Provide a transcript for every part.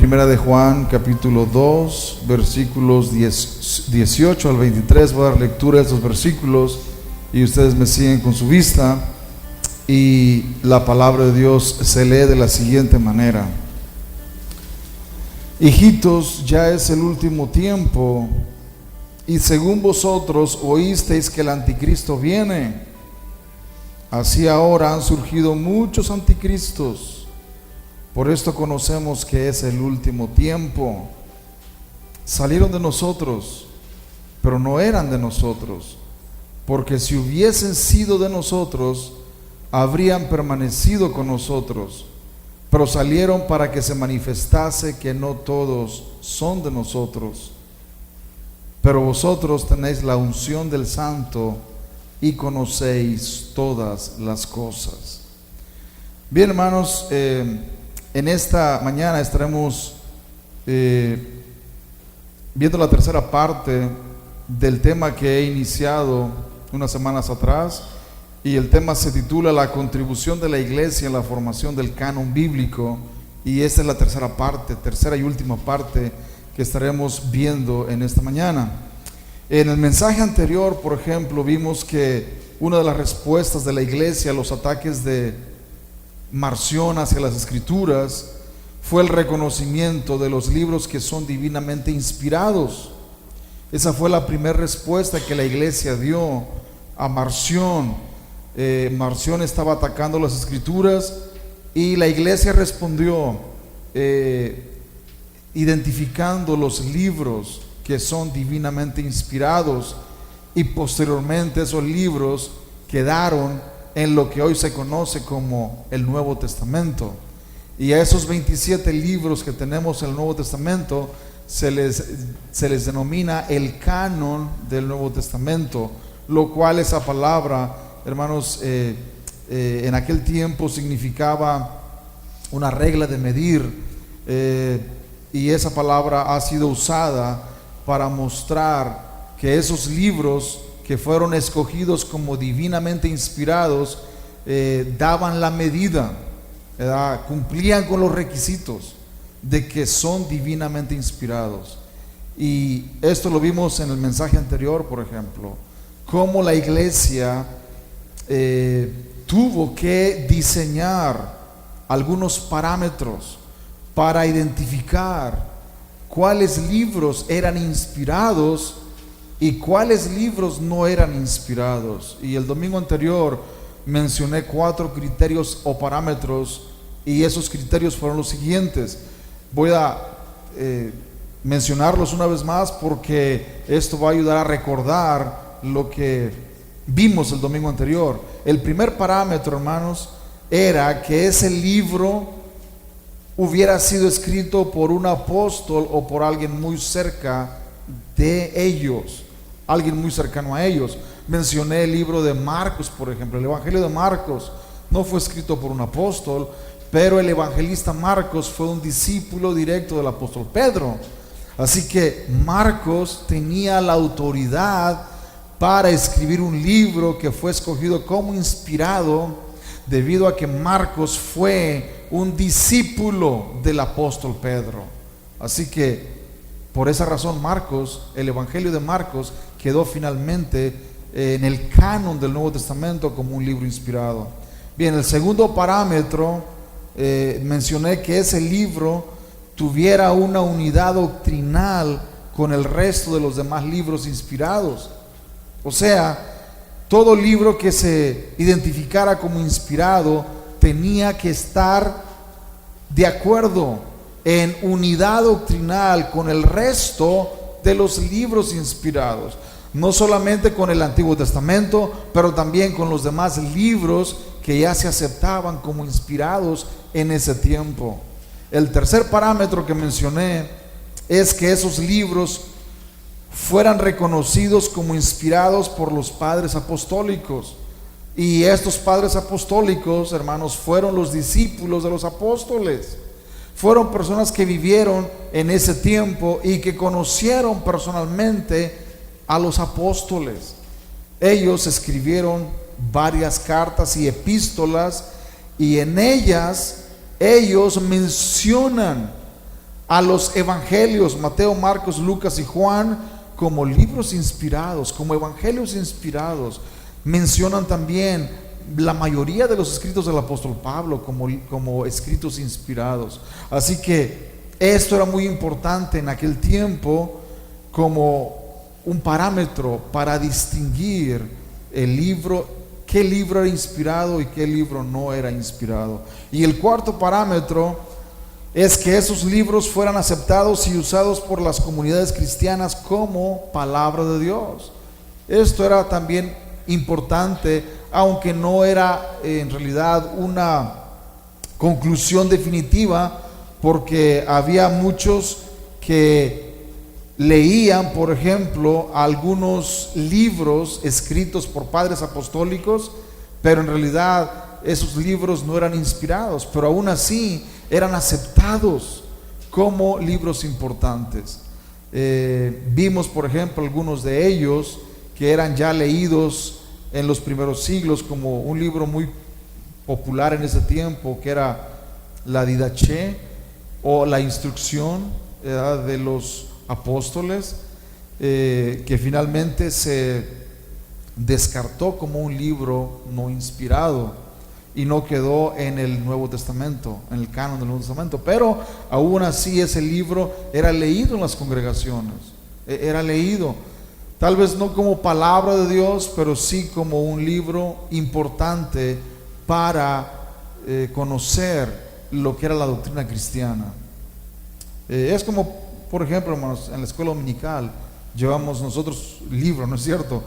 Primera de Juan, capítulo 2, versículos 18 al 23. Voy a dar lectura a estos versículos y ustedes me siguen con su vista. Y la palabra de Dios se lee de la siguiente manera: Hijitos, ya es el último tiempo, y según vosotros oísteis que el anticristo viene, así ahora han surgido muchos anticristos. Por esto conocemos que es el último tiempo. Salieron de nosotros, pero no eran de nosotros, porque si hubiesen sido de nosotros, habrían permanecido con nosotros. Pero salieron para que se manifestase que no todos son de nosotros. Pero vosotros tenéis la unción del Santo y conocéis todas las cosas. Bien, hermanos, en esta mañana estaremos viendo la tercera parte del tema que he iniciado unas semanas atrás, y el tema se titula La contribución de la iglesia en la formación del canon bíblico, y esta es la tercera y última parte que estaremos viendo en esta mañana. En el mensaje anterior, por ejemplo, vimos que una de las respuestas de la iglesia a los ataques de Marción hacia las escrituras fue el reconocimiento de los libros que son divinamente inspirados. Esa fue la primera respuesta que la iglesia dio a Marción. Marción estaba atacando las escrituras y la iglesia respondió identificando los libros que son divinamente inspirados, y posteriormente esos libros quedaron en lo que hoy se conoce como el Nuevo Testamento. Y a esos 27 libros que tenemos en el Nuevo Testamento se les denomina el canon del Nuevo Testamento, lo cual esa palabra, hermanos, en aquel tiempo significaba una regla de medir, y esa palabra ha sido usada para mostrar que esos libros que fueron escogidos como divinamente inspirados daban la medida, ¿verdad? Cumplían con los requisitos de que son divinamente inspirados. Y esto lo vimos en el mensaje anterior, por ejemplo, cómo la iglesia tuvo que diseñar algunos parámetros para identificar cuáles libros eran inspirados y cuáles libros no eran inspirados. Y el domingo anterior mencioné 4 criterios o parámetros, y esos criterios fueron los siguientes. Voy a mencionarlos una vez más porque esto va a ayudar a recordar lo que vimos el domingo anterior. El primer parámetro, hermanos, era que ese libro hubiera sido escrito por un apóstol o por alguien muy cerca de ellos, alguien muy cercano a ellos. Mencioné el libro de Marcos, por ejemplo. El Evangelio de Marcos no fue escrito por un apóstol, pero el evangelista Marcos fue un discípulo directo del apóstol Pedro. Así que Marcos tenía la autoridad para escribir un libro que fue escogido como inspirado, debido a que Marcos fue un discípulo del apóstol Pedro. Así que por esa razón Marcos, el Evangelio de Marcos, quedó finalmente en el canon del Nuevo Testamento como un libro inspirado. Bien, el segundo parámetro, mencioné que ese libro tuviera una unidad doctrinal con el resto de los demás libros inspirados. O sea, todo libro que se identificara como inspirado tenía que estar de acuerdo en unidad doctrinal con el resto de los libros inspirados, no solamente con el Antiguo Testamento, pero también con los demás libros que ya se aceptaban como inspirados en ese tiempo. El tercer parámetro que mencioné es que esos libros fueran reconocidos como inspirados por los padres apostólicos. Y estos padres apostólicos, hermanos, fueron los discípulos de los apóstoles. Fueron personas que vivieron en ese tiempo y que conocieron personalmente a los apóstoles. Ellos escribieron varias cartas y epístolas, y en ellas ellos mencionan a los evangelios, Mateo, Marcos, Lucas y Juan, como libros inspirados, como evangelios inspirados. Mencionan también la mayoría de los escritos del apóstol Pablo como escritos inspirados. Así que esto era muy importante en aquel tiempo como un parámetro para distinguir el libro, qué libro era inspirado y qué libro no era inspirado. Y el cuarto parámetro es que esos libros fueran aceptados y usados por las comunidades cristianas como palabra de Dios. Esto era también importante, aunque no era en realidad una conclusión definitiva, porque había muchos que leían, por ejemplo, algunos libros escritos por padres apostólicos, pero en realidad esos libros no eran inspirados, pero aún así eran aceptados como libros importantes. Vimos, por ejemplo, algunos de ellos que eran ya leídos en los primeros siglos, como un libro muy popular en ese tiempo, que era la Didaché, o la Instrucción de los Apóstoles, que finalmente se descartó como un libro no inspirado y no quedó en el Nuevo Testamento, en el canon del Nuevo Testamento, pero aún así ese libro era leído en las congregaciones, era leído, tal vez no como palabra de Dios, pero sí como un libro importante para conocer lo que era la doctrina cristiana. Es como, por ejemplo, hermanos, en la escuela dominical llevamos nosotros libros, ¿no es cierto?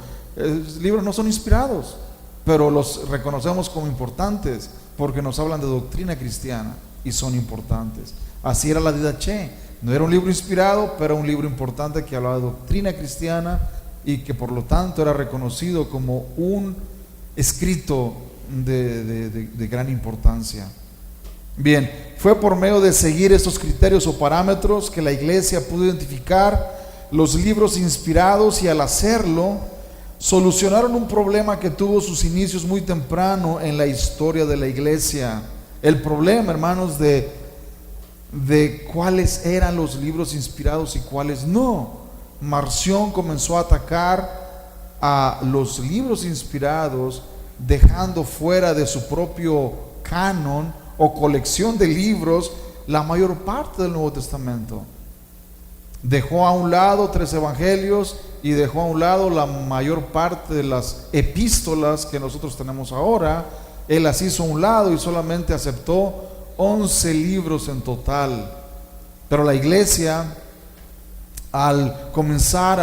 Libros no son inspirados, pero los reconocemos como importantes porque nos hablan de doctrina cristiana y son importantes. Así era la Didaché, no era un libro inspirado, pero un libro importante que hablaba de doctrina cristiana y que por lo tanto era reconocido como un escrito de gran importancia. Bien, fue por medio de seguir estos criterios o parámetros que la iglesia pudo identificar los libros inspirados, y al hacerlo solucionaron un problema que tuvo sus inicios muy temprano en la historia de la iglesia. El problema, hermanos, de cuáles eran los libros inspirados y cuáles no. Marción comenzó a atacar a los libros inspirados, dejando fuera de su propio canon o colección de libros la mayor parte del Nuevo Testamento. Dejó a un lado 3 evangelios y dejó a un lado la mayor parte de las epístolas que nosotros tenemos ahora. Él las hizo a un lado y solamente aceptó 11 libros en total. Pero la iglesia, al comenzar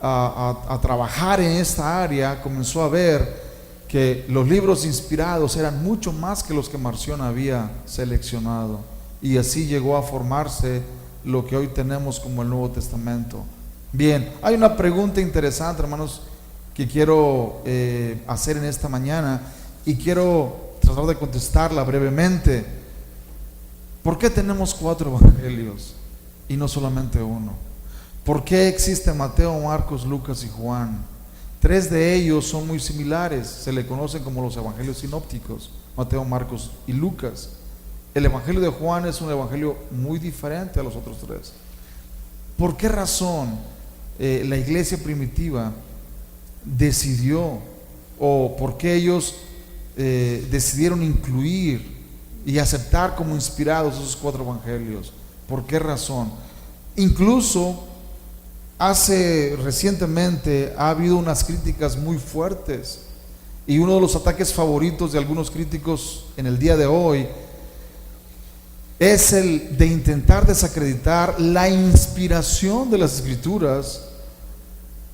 a trabajar en esta área, comenzó a ver que los libros inspirados eran mucho más que los que Marción había seleccionado, y así llegó a formarse lo que hoy tenemos como el Nuevo Testamento. Bien, hay una pregunta interesante, hermanos, que quiero hacer en esta mañana, y quiero tratar de contestarla brevemente. ¿Por qué tenemos 4 evangelios y no solamente uno? ¿Por qué existe Mateo, Marcos, Lucas y Juan? 3 de ellos son muy similares, se le conocen como los evangelios sinópticos, Mateo, Marcos y Lucas. El evangelio de Juan es un evangelio muy diferente a los otros 3. ¿Por qué razón la iglesia primitiva decidió, o por qué ellos decidieron incluir y aceptar como inspirados esos 4 evangelios? ¿Por qué razón? Incluso recientemente ha habido unas críticas muy fuertes, y uno de los ataques favoritos de algunos críticos en el día de hoy es el de intentar desacreditar la inspiración de las Escrituras,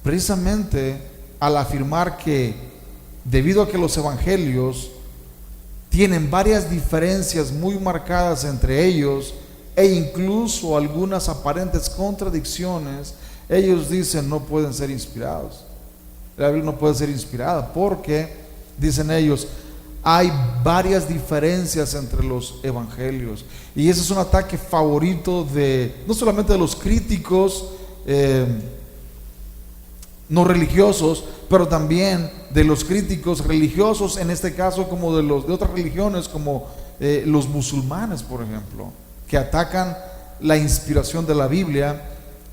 precisamente al afirmar que, debido a que los evangelios tienen varias diferencias muy marcadas entre ellos, e incluso algunas aparentes contradicciones, ellos dicen no pueden ser inspirados. La Biblia no puede ser inspirada porque, dicen ellos, hay varias diferencias entre los evangelios. Y ese es un ataque favorito no solamente de los críticos no religiosos, pero también de los críticos religiosos, en este caso como de otras religiones, como los musulmanes, por ejemplo, que atacan la inspiración de la Biblia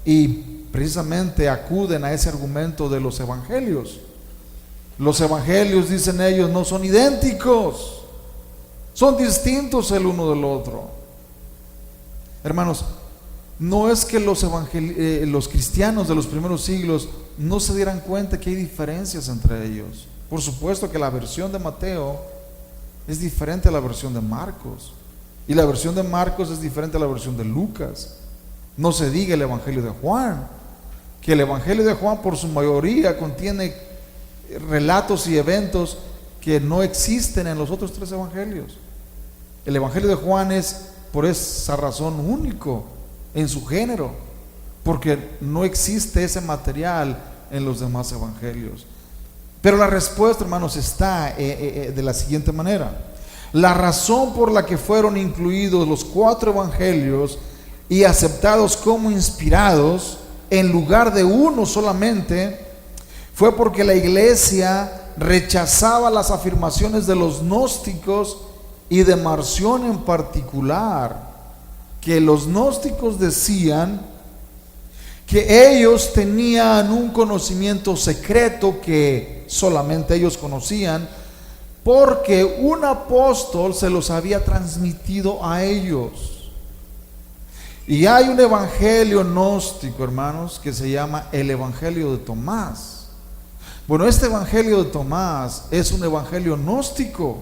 y precisamente acuden a ese argumento de los evangelios. Los evangelios, dicen ellos, no son idénticos, son distintos el uno del otro. Hermanos, no es que los cristianos de los primeros siglos no se dieran cuenta que hay diferencias entre ellos. Por supuesto que la versión de Mateo es diferente a la versión de Marcos, y la versión de Marcos es diferente a la versión de Lucas. No se diga el Evangelio de Juan, que el Evangelio de Juan por su mayoría contiene relatos y eventos que no existen en los otros tres evangelios. El Evangelio de Juan es por esa razón único en su género, porque no existe ese material en los demás evangelios. Pero la respuesta, hermanos, está de la siguiente manera. La razón por la que fueron incluidos los cuatro evangelios y aceptados como inspirados en lugar de uno solamente fue porque la iglesia rechazaba las afirmaciones de los gnósticos y de Marción en particular, que los gnósticos decían que ellos tenían un conocimiento secreto que solamente ellos conocían, porque un apóstol se los había transmitido a ellos. Y hay un evangelio gnóstico, hermanos, que se llama el Evangelio de Tomás. Bueno, este Evangelio de Tomás es un evangelio gnóstico,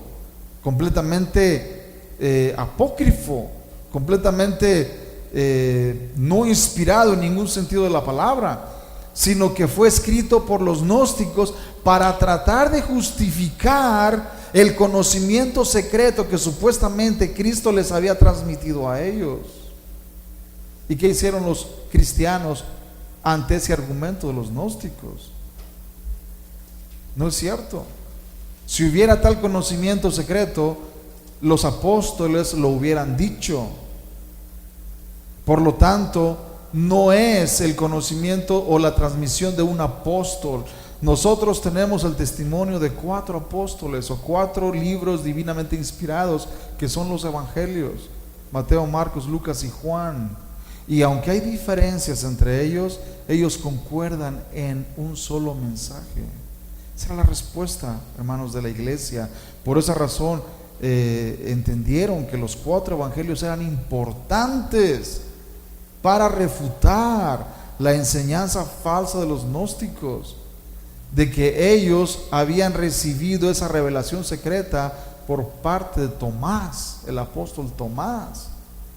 completamente apócrifo, completamente no inspirado en ningún sentido de la palabra, sino que fue escrito por los gnósticos para tratar de justificar el conocimiento secreto que supuestamente Cristo les había transmitido a ellos. ¿Y qué hicieron los cristianos ante ese argumento de los gnósticos? No es cierto. Si hubiera tal conocimiento secreto, los apóstoles lo hubieran dicho. Por lo tanto, no es el conocimiento o la transmisión de un apóstol. Nosotros tenemos el testimonio de 4 apóstoles o 4 libros divinamente inspirados, que son los evangelios: Mateo, Marcos, Lucas y Juan. Y aunque hay diferencias entre ellos, ellos concuerdan en un solo mensaje. Esa era la respuesta, hermanos, de la iglesia. Por esa razón entendieron que los 4 evangelios eran importantes para refutar la enseñanza falsa de los gnósticos, de que ellos habían recibido esa revelación secreta por parte de Tomás, el apóstol Tomás,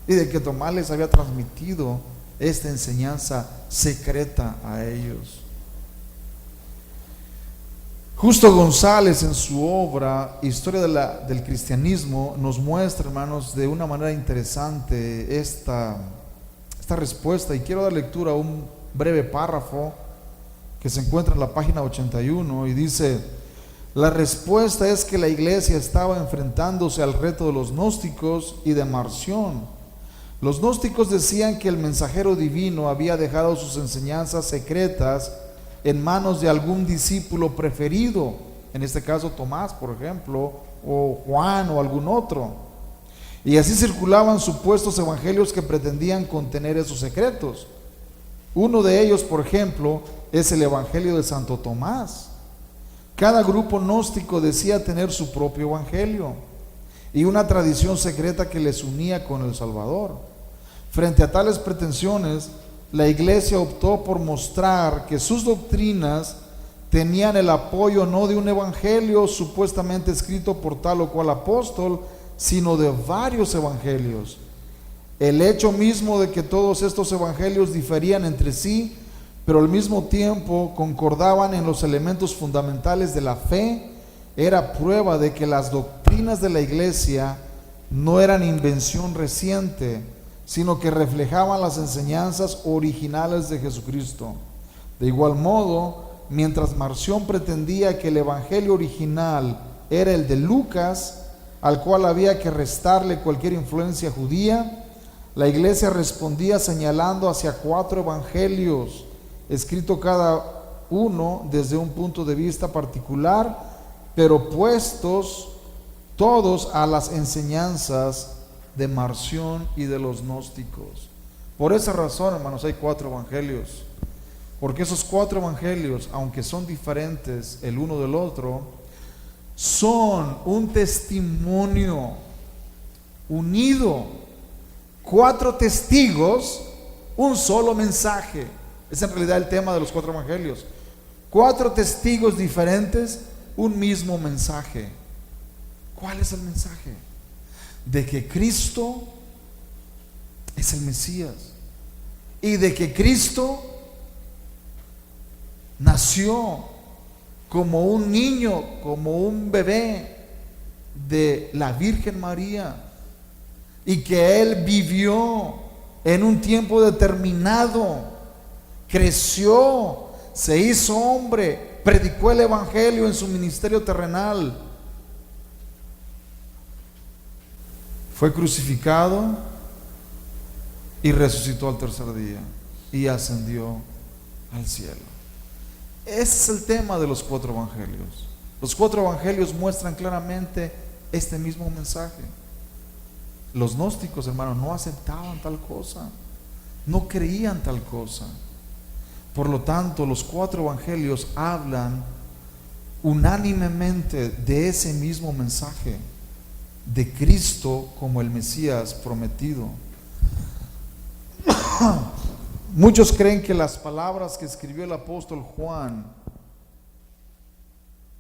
y de que Tomás les había transmitido esta enseñanza secreta a ellos. Justo González, en su obra Historia del Cristianismo, nos muestra, hermanos, de una manera interesante esta respuesta, y quiero dar lectura a un breve párrafo que se encuentra en la página 81 y dice: la respuesta es que la iglesia estaba enfrentándose al reto de los gnósticos y de Marción. Los gnósticos decían que el mensajero divino había dejado sus enseñanzas secretas en manos de algún discípulo preferido, en este caso Tomás, por ejemplo, o Juan o algún otro, y así circulaban supuestos evangelios que pretendían contener esos secretos. Uno de ellos, por ejemplo, es el Evangelio de Santo Tomás. Cada grupo gnóstico decía tener su propio evangelio y una tradición secreta que les unía con el Salvador. Frente a tales pretensiones, la iglesia optó por mostrar que sus doctrinas tenían el apoyo no de un evangelio supuestamente escrito por tal o cual apóstol, sino de varios evangelios. El hecho mismo de que todos estos evangelios diferían entre sí, pero al mismo tiempo concordaban en los elementos fundamentales de la fe, era prueba de que las doctrinas de la iglesia no eran invención reciente, sino que reflejaban las enseñanzas originales de Jesucristo. De igual modo, mientras Marción pretendía que el evangelio original era el de Lucas, al cual había que restarle cualquier influencia judía, la iglesia respondía señalando hacia 4 evangelios, escrito cada uno desde un punto de vista particular, pero puestos todos a las enseñanzas de Marción y de los gnósticos. Por esa razón, hermanos, hay 4 evangelios. Porque esos 4 evangelios, aunque son diferentes el uno del otro, son un testimonio unido. 4 testigos, un solo mensaje. Es en realidad el tema de los 4 evangelios. 4 testigos diferentes, un mismo mensaje. ¿Cuál es el mensaje? De que Cristo es el Mesías y de que Cristo nació como un niño, como un bebé de la Virgen María, y que Él vivió en un tiempo determinado, creció, se hizo hombre, predicó el evangelio en su ministerio terrenal, fue crucificado y resucitó al tercer día y ascendió al cielo. Ese es el tema de los 4 evangelios. Los 4 evangelios muestran claramente este mismo mensaje. Los gnósticos, hermanos, no aceptaban tal cosa, no creían tal cosa. Por lo tanto, los 4 evangelios hablan unánimemente de ese mismo mensaje, de Cristo como el Mesías prometido. Muchos creen que las palabras que escribió el apóstol Juan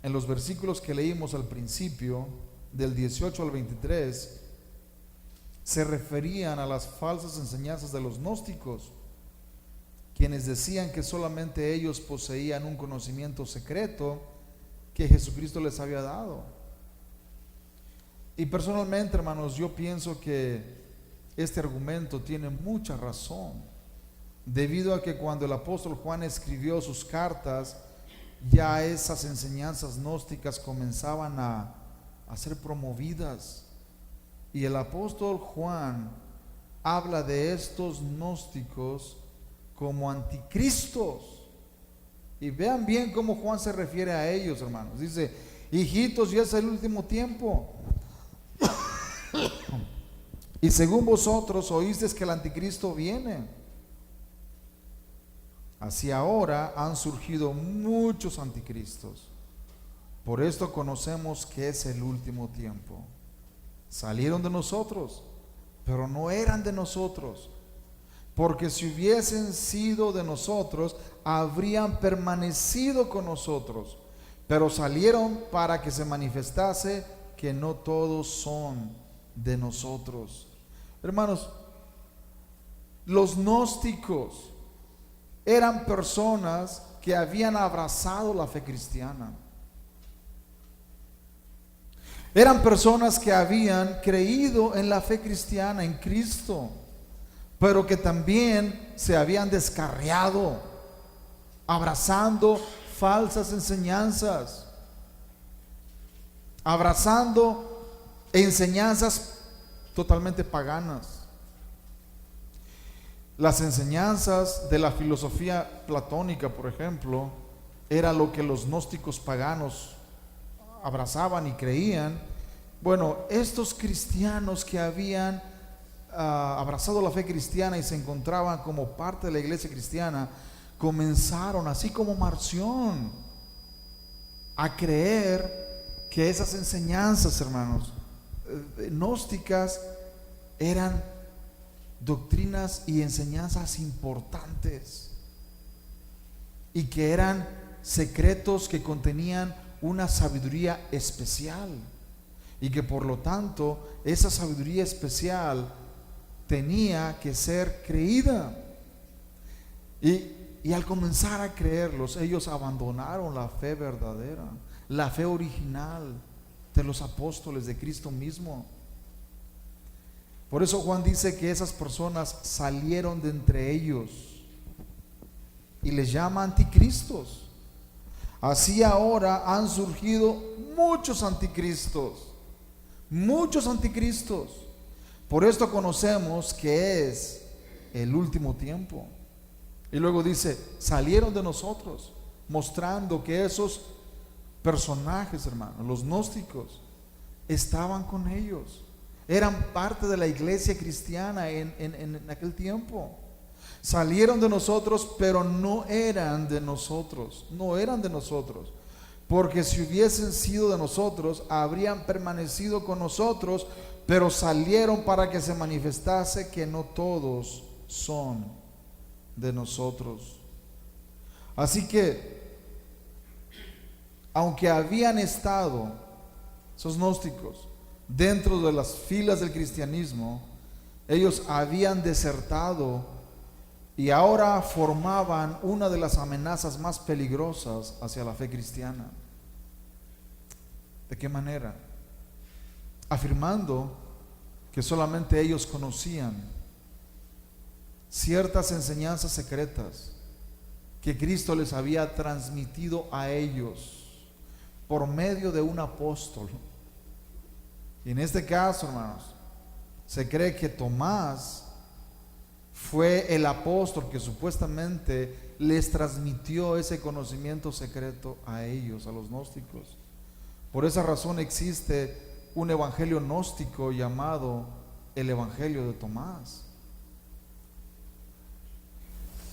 en los versículos que leímos al principio, del 18 al 23, se referían a las falsas enseñanzas de los gnósticos, quienes decían que solamente ellos poseían un conocimiento secreto que Jesucristo les había dado. Y personalmente, hermanos, yo pienso que este argumento tiene mucha razón, debido a que cuando el apóstol Juan escribió sus cartas, ya esas enseñanzas gnósticas comenzaban a ser promovidas. Y el apóstol Juan habla de estos gnósticos como anticristos. Y vean bien cómo Juan se refiere a ellos, hermanos. Dice: hijitos, ya es el último tiempo. Y según vosotros oísteis que el anticristo viene. Así ahora han surgido muchos anticristos. Por esto conocemos que es el último tiempo. Salieron de nosotros, pero no eran de nosotros. Porque si hubiesen sido de nosotros, habrían permanecido con nosotros. Pero salieron para que se manifestase que no todos son de nosotros. Hermanos, los gnósticos eran personas que habían abrazado la fe cristiana. Eran personas que habían creído en la fe cristiana, en Cristo, pero que también se habían descarriado, abrazando falsas enseñanzas, abrazando enseñanzas totalmente paganas. Las enseñanzas de la filosofía platónica, por ejemplo, era lo que los gnósticos paganos abrazaban y creían. Bueno, estos cristianos que habían abrazado la fe cristiana y se encontraban como parte de la iglesia cristiana, comenzaron, así como Marción, a creer que esas enseñanzas, hermanos, gnósticas eran doctrinas y enseñanzas importantes y que eran secretos que contenían una sabiduría especial, y que por lo tanto esa sabiduría especial tenía que ser creída. Y al comenzar a creerlos, ellos abandonaron la fe verdadera, la fe original de los apóstoles, de Cristo mismo. Por eso Juan dice que esas personas salieron de entre ellos y les llama anticristos. Así ahora han surgido muchos anticristos, muchos anticristos. Por esto conocemos que es el último tiempo. Y luego dice, salieron de nosotros, mostrando que esos personajes, hermanos, los gnósticos, estaban con ellos, eran parte de la iglesia cristiana en aquel tiempo. Salieron de nosotros, pero no eran de nosotros. No eran de nosotros. Porque si hubiesen sido de nosotros, habrían permanecido con nosotros, pero salieron para que se manifestase que no todos son de nosotros. Así que, aunque habían estado esos gnósticos dentro de las filas del cristianismo, ellos habían desertado y ahora formaban una de las amenazas más peligrosas hacia la fe cristiana. ¿De qué manera? Afirmando que solamente ellos conocían ciertas enseñanzas secretas que Cristo les había transmitido a ellos por medio de un apóstol. Y en este caso, hermanos, se cree que Tomás fue el apóstol que supuestamente les transmitió ese conocimiento secreto a ellos, a los gnósticos. Por esa razón existe un evangelio gnóstico llamado el evangelio de Tomás.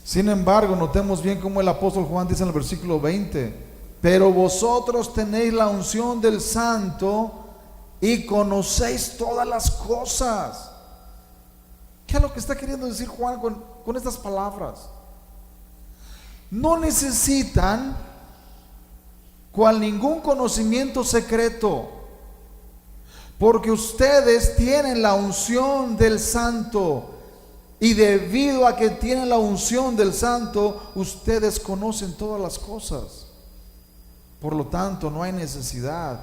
Sin embargo, notemos bien cómo el apóstol Juan dice en el versículo 20: pero vosotros tenéis la unción del Santo y conocéis todas las cosas. ¿Qué es lo que está queriendo decir Juan con estas palabras? No necesitan cual ningún conocimiento secreto, porque ustedes tienen la unción del Santo. Y debido a que tienen la unción del Santo, ustedes conocen todas las cosas. Por lo tanto, no hay necesidad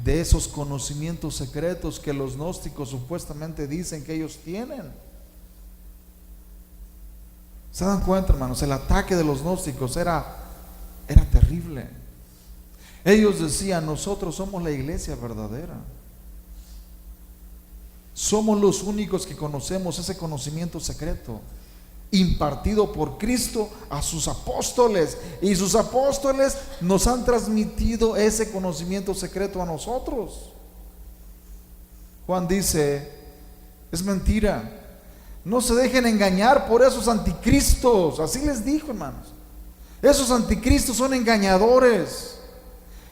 de esos conocimientos secretos que los gnósticos supuestamente dicen que ellos tienen. ¿Se dan cuenta, hermanos? El ataque de los gnósticos era terrible. Ellos decían: nosotros somos la iglesia verdadera. Somos los únicos que conocemos ese conocimiento secreto impartido por Cristo a sus apóstoles, y sus apóstoles nos han transmitido ese conocimiento secreto a nosotros. Juan dice: es mentira, no se dejen engañar por esos anticristos. Así les dijo, hermanos. Esos anticristos son engañadores.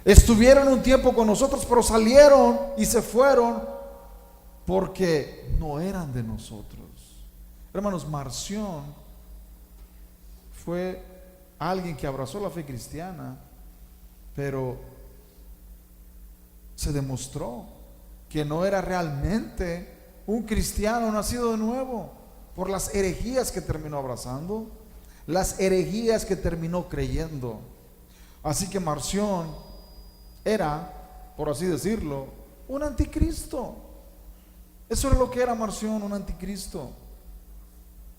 Estuvieron un tiempo con nosotros, pero salieron y se fueron porque no eran de nosotros. Hermanos, Marción fue alguien que abrazó la fe cristiana, pero se demostró que no era realmente un cristiano nacido de nuevo, por las herejías que terminó abrazando, las herejías que terminó creyendo. Así que Marción era, por así decirlo, un anticristo. Eso era lo que era Marción, un anticristo.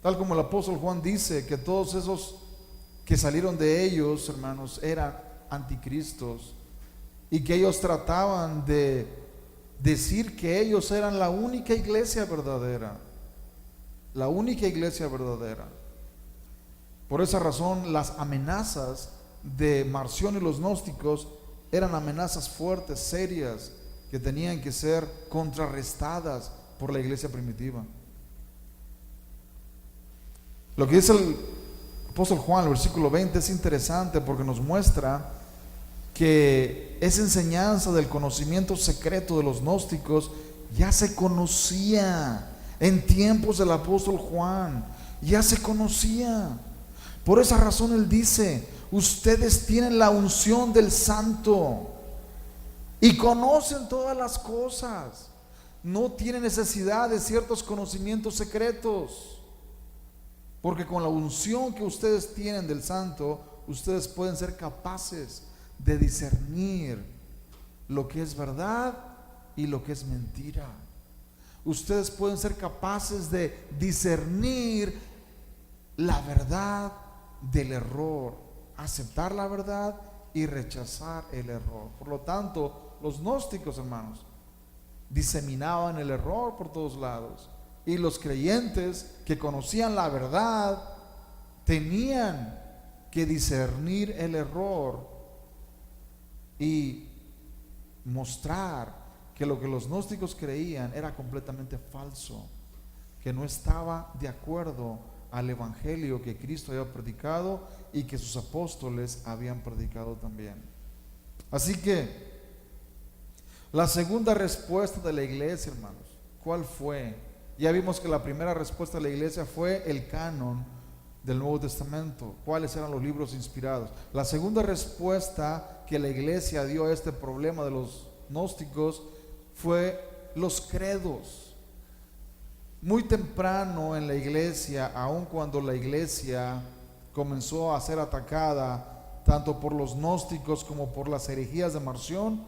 Tal como el apóstol Juan dice que todos esos que salieron de ellos, hermanos, eran anticristos, y que ellos trataban de decir que ellos eran la única iglesia verdadera. La única iglesia verdadera. Por esa razón, las amenazas de Marción y los gnósticos eran amenazas fuertes, serias, que tenían que ser contrarrestadas por la iglesia primitiva. Lo que dice el apóstol Juan, el versículo 20, es interesante porque nos muestra que esa enseñanza del conocimiento secreto de los gnósticos ya se conocía en tiempos del apóstol Juan. Ya se conocía. Por esa razón él dice: ustedes tienen la unción del Santo y conocen todas las cosas. No tienen necesidad de ciertos conocimientos secretos, porque con la unción que ustedes tienen del Santo, ustedes pueden ser capaces de discernir lo que es verdad y lo que es mentira. Ustedes pueden ser capaces de discernir la verdad del error, aceptar la verdad y rechazar el error. Por lo tanto, los gnósticos, hermanos, diseminaban el error por todos lados, y los creyentes que conocían la verdad tenían que discernir el error y mostrar que lo que los gnósticos creían era completamente falso, que no estaba de acuerdo al evangelio que Cristo había predicado y que sus apóstoles habían predicado también. Así que la segunda respuesta de la iglesia, hermanos, ¿cuál fue? Ya vimos que la primera respuesta de la iglesia fue el canon del Nuevo Testamento. ¿Cuáles eran los libros inspirados? La segunda respuesta que la iglesia dio a este problema de los gnósticos fue los credos. Muy temprano en la iglesia, aun cuando la iglesia comenzó a ser atacada tanto por los gnósticos como por las herejías de Marción,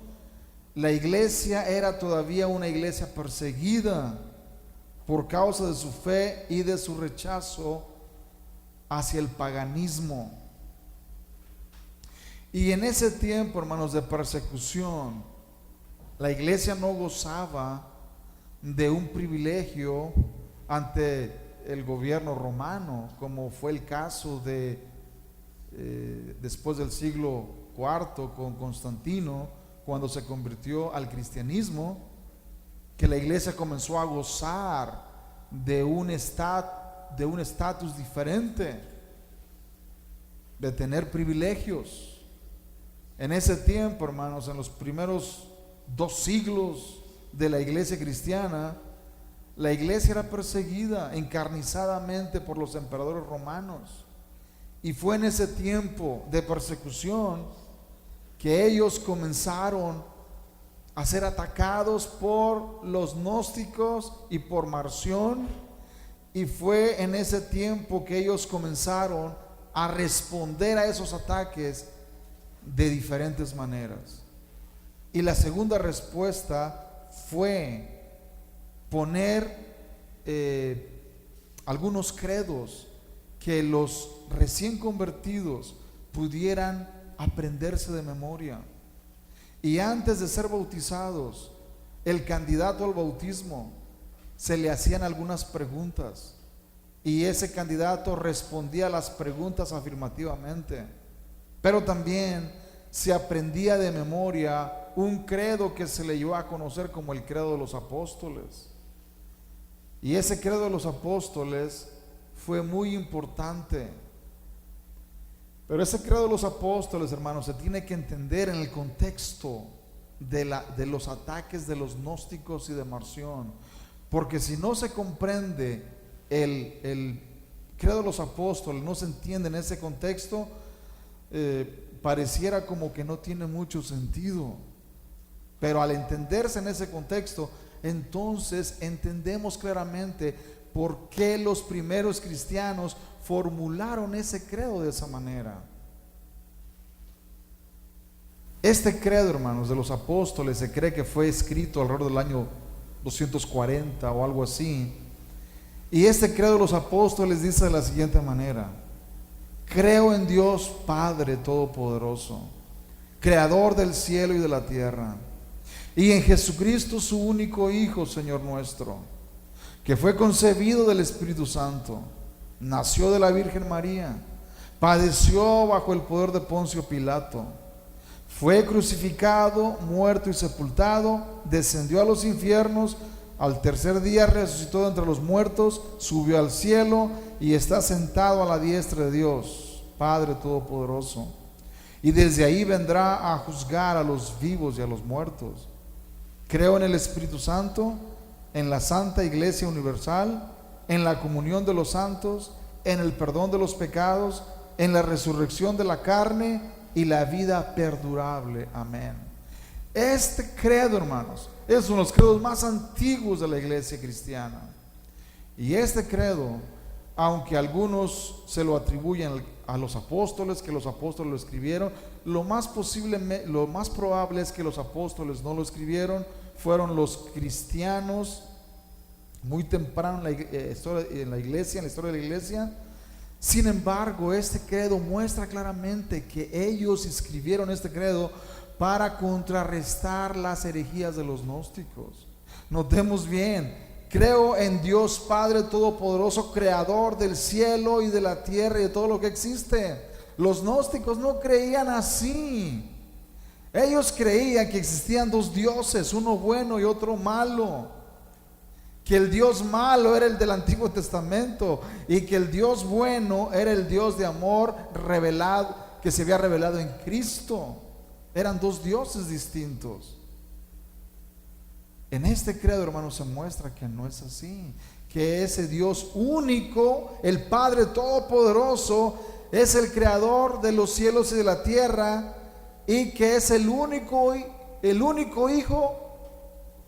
la iglesia era todavía una iglesia perseguida por causa de su fe y de su rechazo hacia el paganismo. Y en ese tiempo, hermanos, de persecución, la iglesia no gozaba de un privilegio ante el gobierno romano, como fue el caso de después del siglo IV con Constantino, cuando se convirtió al cristianismo, que la iglesia comenzó a gozar de un estatus diferente, de tener privilegios. En ese tiempo, hermanos, en los primeros 2 siglos de la iglesia cristiana, la iglesia era perseguida encarnizadamente por los emperadores romanos, y fue en ese tiempo de persecución que ellos comenzaron a ser atacados por los gnósticos y por Marción, y fue en ese tiempo que ellos comenzaron a responder a esos ataques de diferentes maneras. Y la segunda respuesta fue poner algunos credos que los recién convertidos pudieran aprenderse de memoria. Y antes de ser bautizados, el candidato al bautismo se le hacían algunas preguntas, y ese candidato respondía a las preguntas afirmativamente, pero también se aprendía de memoria un credo que se le dio a conocer como el credo de los apóstoles. Y ese credo de los apóstoles fue muy importante. Pero ese credo de los apóstoles, hermanos, se tiene que entender en el contexto de los ataques de los gnósticos y de Marción. Porque si no se comprende el credo de los apóstoles, no se entiende en ese contexto, pareciera como que no tiene mucho sentido. Pero al entenderse en ese contexto, entonces entendemos claramente por qué los primeros cristianos formularon ese credo de esa manera. Este credo, hermanos, de los apóstoles se cree que fue escrito alrededor del año 240 o algo así. Y este credo de los apóstoles dice de la siguiente manera: creo en Dios Padre Todopoderoso, Creador del cielo y de la tierra, y en Jesucristo, su único Hijo, Señor nuestro, que fue concebido del Espíritu Santo, nació de la Virgen María, padeció bajo el poder de Poncio Pilato, fue crucificado, muerto y sepultado, descendió a los infiernos, al tercer día resucitó de entre los muertos, subió al cielo y está sentado a la diestra de Dios, Padre Todopoderoso, y desde ahí vendrá a juzgar a los vivos y a los muertos. Creo en el Espíritu Santo, en la Santa Iglesia Universal, en la comunión de los santos, en el perdón de los pecados, en la resurrección de la carne y la vida perdurable. Amén. Este credo, hermanos, es uno de los credos más antiguos de la iglesia cristiana. Y este credo, aunque algunos se lo atribuyen a los apóstoles, que los apóstoles lo escribieron, lo más probable es que los apóstoles no lo escribieron, fueron los cristianos muy temprano en la iglesia, en la historia de la iglesia. Sin embargo, este credo muestra claramente que ellos escribieron este credo para contrarrestar las herejías de los gnósticos. Notemos bien: creo en Dios Padre Todopoderoso, Creador del cielo y de la tierra y de todo lo que existe. Los gnósticos no creían así. Ellos creían que existían dos dioses, uno bueno y otro malo. que el Dios malo era el del Antiguo Testamento y que el Dios bueno era el Dios de amor revelado, que se había revelado en Cristo. Eran dos dioses distintos. En este credo, hermanos, se muestra que no es así, que ese Dios único, el Padre Todopoderoso, es el creador de los cielos y de la tierra, y que es el único Hijo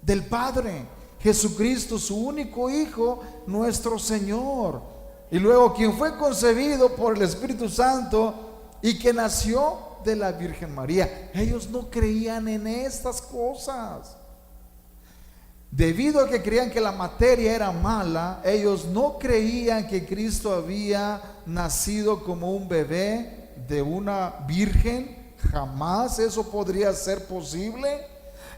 del Padre, Jesucristo, su único Hijo, nuestro Señor. Y luego quien fue concebido por el Espíritu Santo y que nació de la Virgen María. Ellos no creían en estas cosas. Debido a que creían que la materia era mala, ellos no creían que Cristo había nacido como un bebé de una virgen. Jamás eso podría ser posible.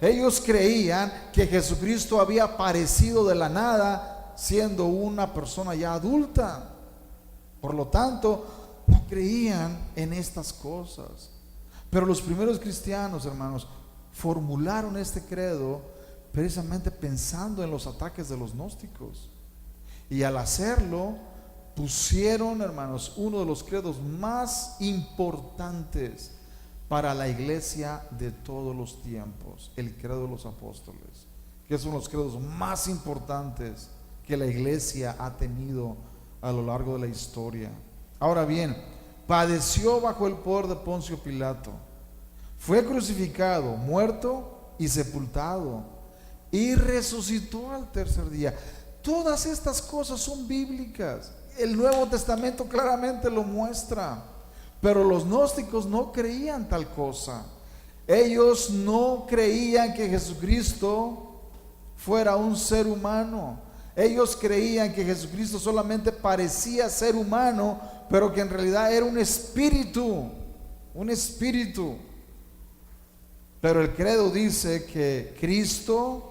Ellos creían que Jesucristo había aparecido de la nada siendo una persona ya adulta. Por lo tanto, no creían en estas cosas. Pero los primeros cristianos, hermanos, formularon este credo precisamente pensando en los ataques de los gnósticos. Y al hacerlo, pusieron, hermanos, uno de los credos más importantes para la iglesia de todos los tiempos, el credo de los apóstoles, que son los credos más importantes que la iglesia ha tenido a lo largo de la historia. Ahora bien, padeció bajo el poder de Poncio Pilato, fue crucificado, muerto y sepultado, y resucitó al tercer día. Todas estas cosas son bíblicas. El Nuevo Testamento claramente lo muestra. Pero los gnósticos no creían tal cosa. Ellos no creían que Jesucristo fuera un ser humano. Ellos creían que Jesucristo solamente parecía ser humano, pero que en realidad era un espíritu. Un espíritu. Pero el credo dice que Cristo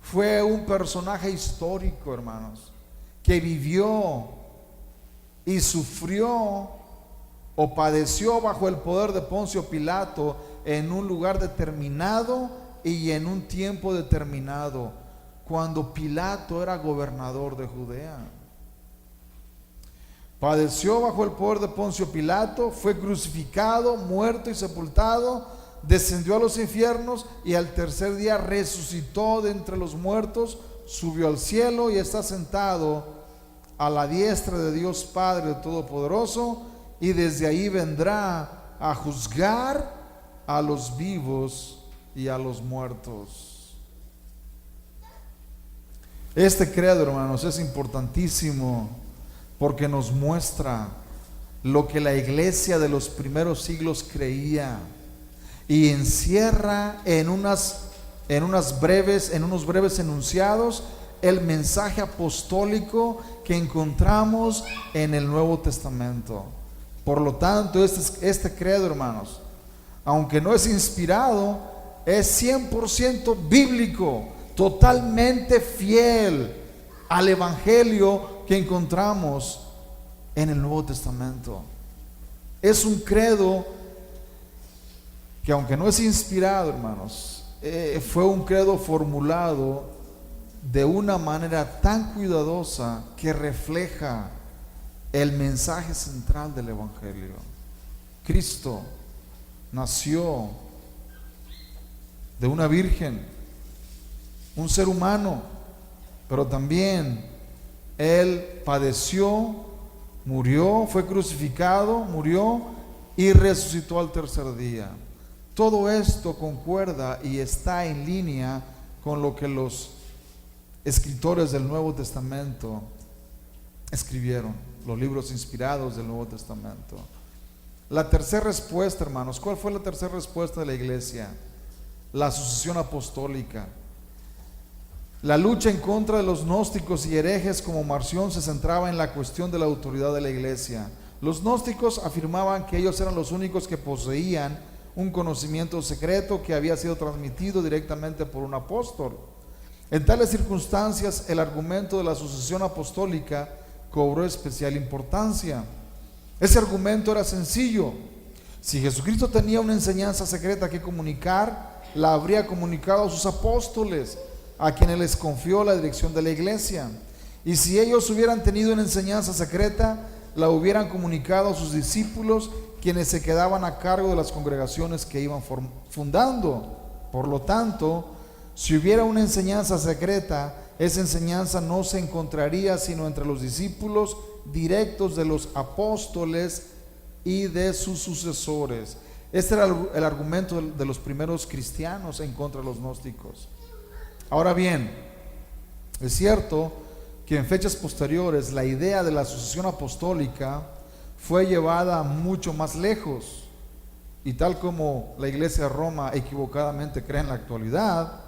fue un personaje histórico, hermanos, que vivió y sufrió o padeció bajo el poder de Poncio Pilato en un lugar determinado y en un tiempo determinado, cuando Pilato era gobernador de Judea. Padeció bajo el poder de Poncio Pilato, fue crucificado, muerto y sepultado, descendió a los infiernos y al tercer día resucitó de entre los muertos, subió al cielo y está sentado a la diestra de Dios Padre Todopoderoso, y desde ahí vendrá a juzgar a los vivos y a los muertos. Este credo, hermanos, es importantísimo porque nos muestra lo que la iglesia de los primeros siglos creía y encierra en unos breves enunciados el mensaje apostólico que encontramos en el Nuevo Testamento. Por lo tanto, este credo, hermanos, aunque no es inspirado, es 100% bíblico, totalmente fiel al evangelio que encontramos en el Nuevo Testamento. Es un credo que, aunque no es inspirado, hermanos, fue un credo formulado de una manera tan cuidadosa que refleja el mensaje central del evangelio. Cristo nació de una virgen, un ser humano, pero también Él padeció, murió, fue crucificado, murió y resucitó al tercer día. Todo esto concuerda y está en línea con lo que los escritores del Nuevo Testamento escribieron, los libros inspirados del Nuevo Testamento. La tercera respuesta, hermanos, ¿cuál fue la tercera respuesta de la iglesia? La sucesión apostólica. La lucha en contra de los gnósticos y herejes como Marción se centraba en la cuestión de la autoridad de la iglesia. Los gnósticos afirmaban que ellos eran los únicos que poseían un conocimiento secreto que había sido transmitido directamente por un apóstol. En tales circunstancias, el argumento de la sucesión apostólica cobró especial importancia. Ese argumento era sencillo. Si Jesucristo tenía una enseñanza secreta que comunicar, la habría comunicado a sus apóstoles. a quienes les confió la dirección de la iglesia. Y si ellos hubieran tenido una enseñanza secreta, la hubieran comunicado a sus discípulos, quienes se quedaban a cargo de las congregaciones que iban fundando. Por lo tanto, si hubiera una enseñanza secreta, esa enseñanza no se encontraría sino entre los discípulos directos de los apóstoles y de sus sucesores. Este era el argumento de los primeros cristianos en contra de los gnósticos. Ahora bien, es cierto que en fechas posteriores la idea de la sucesión apostólica fue llevada mucho más lejos, y tal como la iglesia de Roma equivocadamente cree en la actualidad,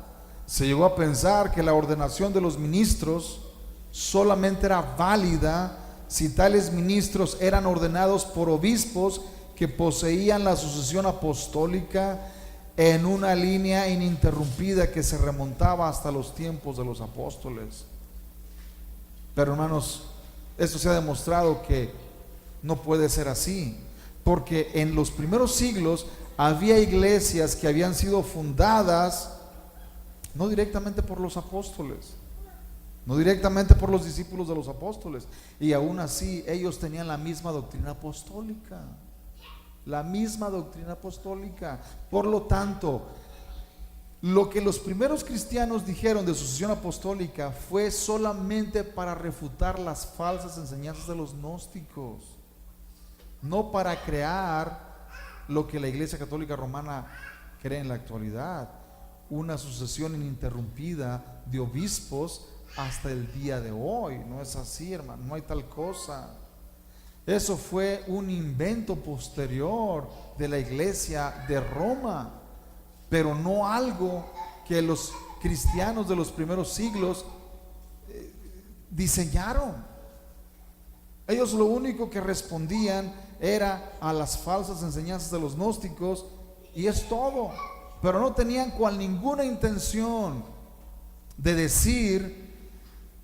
se llegó a pensar que la ordenación de los ministros solamente era válida si tales ministros eran ordenados por obispos que poseían la sucesión apostólica en una línea ininterrumpida que se remontaba hasta los tiempos de los apóstoles. Pero hermanos, esto se ha demostrado que no puede ser así, porque en los primeros siglos había iglesias que habían sido fundadas no directamente por los apóstoles, no directamente por los discípulos de los apóstoles, y aún así ellos tenían la misma doctrina apostólica, la misma doctrina apostólica. Por lo tanto, lo que los primeros cristianos dijeron de sucesión apostólica fue solamente para refutar las falsas enseñanzas de los gnósticos, no para crear lo que la Iglesia Católica Romana cree en la actualidad, una sucesión ininterrumpida de obispos hasta el día de hoy. No es así, hermano, no hay tal cosa. Eso fue un invento posterior de la Iglesia de Roma, pero no algo que los cristianos de los primeros siglos diseñaron. Ellos lo único que respondían era a las falsas enseñanzas de los gnósticos, y es todo. Pero no tenían ninguna intención de decir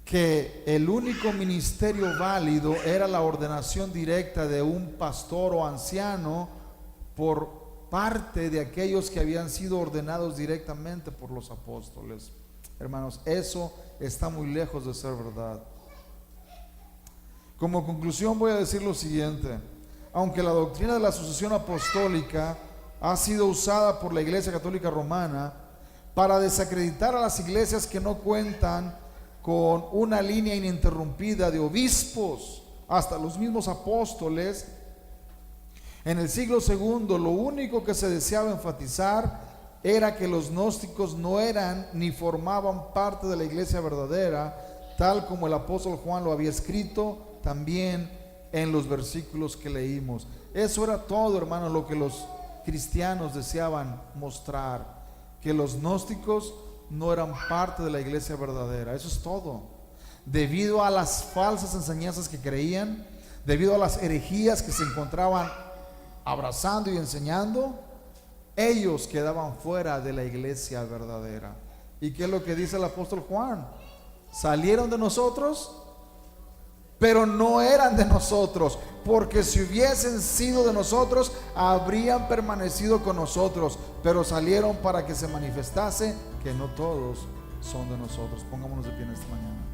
que el único ministerio válido era la ordenación directa de un pastor o anciano por parte de aquellos que habían sido ordenados directamente por los apóstoles. Hermanos, eso está muy lejos de ser verdad. Como conclusión voy a decir lo siguiente: aunque la doctrina de la sucesión apostólica ha sido usada por la Iglesia Católica Romana para desacreditar a las iglesias que no cuentan con una línea ininterrumpida de obispos, hasta los mismos apóstoles, en el siglo segundo lo único que se deseaba enfatizar era que los gnósticos no eran ni formaban parte de la iglesia verdadera, tal como el apóstol Juan lo había escrito también en los versículos que leímos. Eso era todo, hermano, lo que los cristianos deseaban mostrar, que los gnósticos no eran parte de la iglesia verdadera. Eso es todo. Debido a las falsas enseñanzas que creían, debido a las herejías que se encontraban abrazando y enseñando, ellos quedaban fuera de la iglesia verdadera. ¿Y qué es lo que dice el apóstol Juan? Salieron de nosotros, pero no eran de nosotros, porque si hubiesen sido de nosotros, habrían permanecido con nosotros, pero salieron para que se manifestase que no todos son de nosotros. Pongámonos de pie en esta mañana.